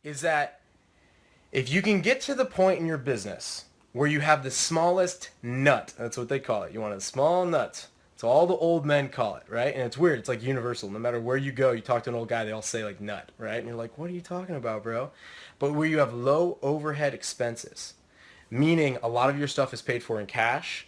is that if you can get to the point in your business where you have the smallest nut, that's what they call it. You want a small nut. So all the old men call it, right? And it's weird. It's like universal. No matter where you go, you talk to an old guy, they all say like nut, right? And you're like, what are you talking about, bro? But where you have low overhead expenses, meaning a lot of your stuff is paid for in cash,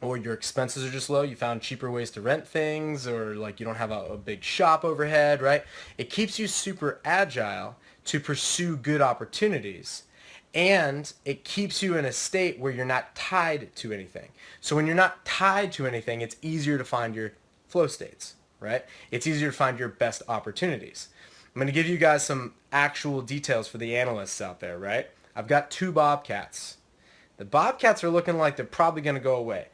or your expenses are just low, you found cheaper ways to rent things, or like you don't have a big shop overhead, right? It keeps you super agile to pursue good opportunities. And it keeps you in a state where you're not tied to anything. So when you're not tied to anything, it's easier to find your flow states, right? It's easier to find your best opportunities. I'm going to give you guys some actual details for the analysts out there, right? I've got 2 Bobcats. The Bobcats are looking like they're probably going to go away.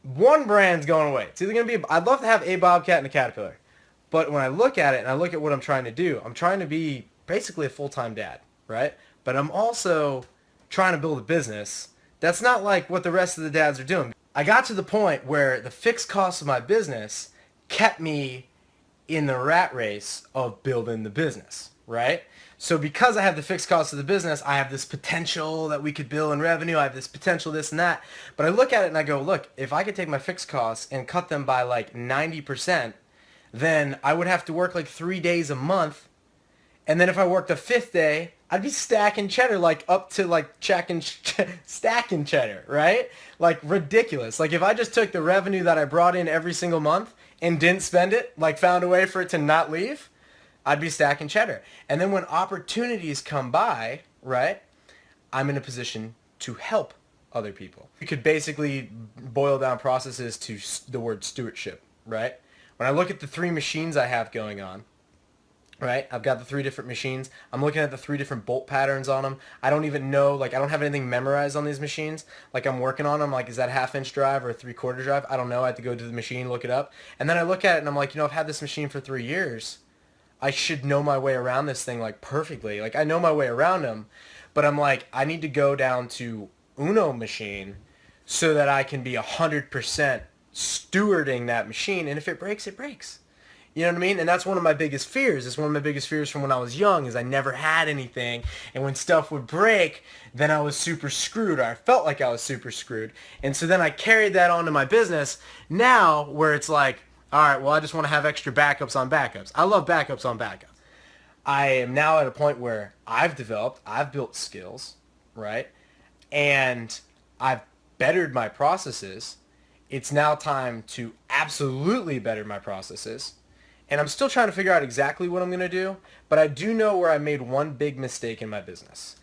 One brand's going away. It's either going to be, I'd love to have a Bobcat and a Caterpillar. But when I look at it and I look at what I'm trying to do, I'm trying to be basically a full-time dad, right? But I'm also trying to build a business that's not like what the rest of the dads are doing. I got to the point where the fixed costs of my business kept me in the rat race of building the business, right? So because I have the fixed costs of the business, I have this potential that we could build in revenue. I have this potential, this and that. But I look at it and I go, look, if I could take my fixed costs and cut them by like 90%, then I would have to work like 3 days a month. And then if I worked the 5th day, I'd be stacking cheddar, like up to like stacking cheddar, right? Like ridiculous. Like if I just took the revenue that I brought in every single month and didn't spend it, like found a way for it to not leave, I'd be stacking cheddar. And then when opportunities come by, right, I'm in a position to help other people. You could basically boil down processes to the word stewardship, right? When I look at the 3 machines I have going on, right? I've got the 3 different machines. I'm looking at the 3 different bolt patterns on them. I don't even know, like I don't have anything memorized on these machines. Like I'm working on them, like is that a 1/2 inch drive or a 3/4 drive? I don't know. I have to go to the machine, look it up. And then I look at it and I'm like, I've had this machine for 3 years. I should know my way around this thing like perfectly. Like I know my way around them, but I'm like, I need to go down to Uno machine so that I can be 100% stewarding that machine. And if it breaks, it breaks. You know what I mean? And that's one of my biggest fears. It's one of my biggest fears from when I was young is I never had anything. And when stuff would break, then I was super screwed, or I felt like I was super screwed. And so then I carried that onto my business now where it's like, all right, well, I just want to have extra backups on backups. I love backups on backups. I am now at a point where I've built skills, right? And I've bettered my processes. It's now time to absolutely better my processes. And I'm still trying to figure out exactly what I'm going to do, but I do know where I made one big mistake in my business.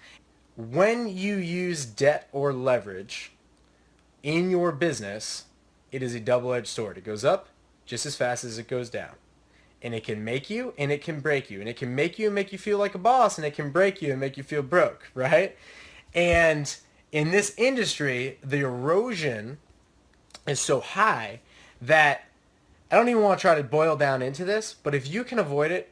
When you use debt or leverage in your business, it is a double-edged sword. It goes up just as fast as it goes down. And it can make you and it can break you. And it can make you and make you feel like a boss, and it can break you and make you feel broke, right? And in this industry, the erosion is so high that I don't even want to try to boil down into this, but if you can avoid it,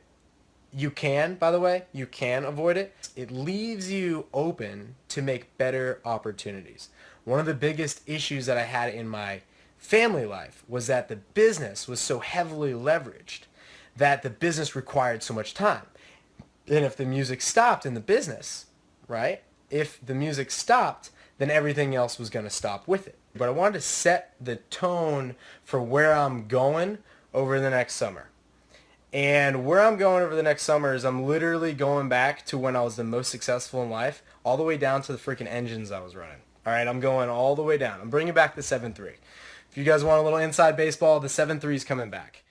you can, by the way, you can avoid it. It leaves you open to make better opportunities. One of the biggest issues that I had in my family life was that the business was so heavily leveraged that the business required so much time. And if the music stopped in the business, right? If the music stopped, then everything else was going to stop with it. But I wanted to set the tone for where I'm going over the next summer. And where I'm going over the next summer is I'm literally going back to when I was the most successful in life, all the way down to the freaking engines I was running. All right, I'm going all the way down. I'm bringing back the 7.3. If you guys want a little inside baseball, the 7.3 is coming back.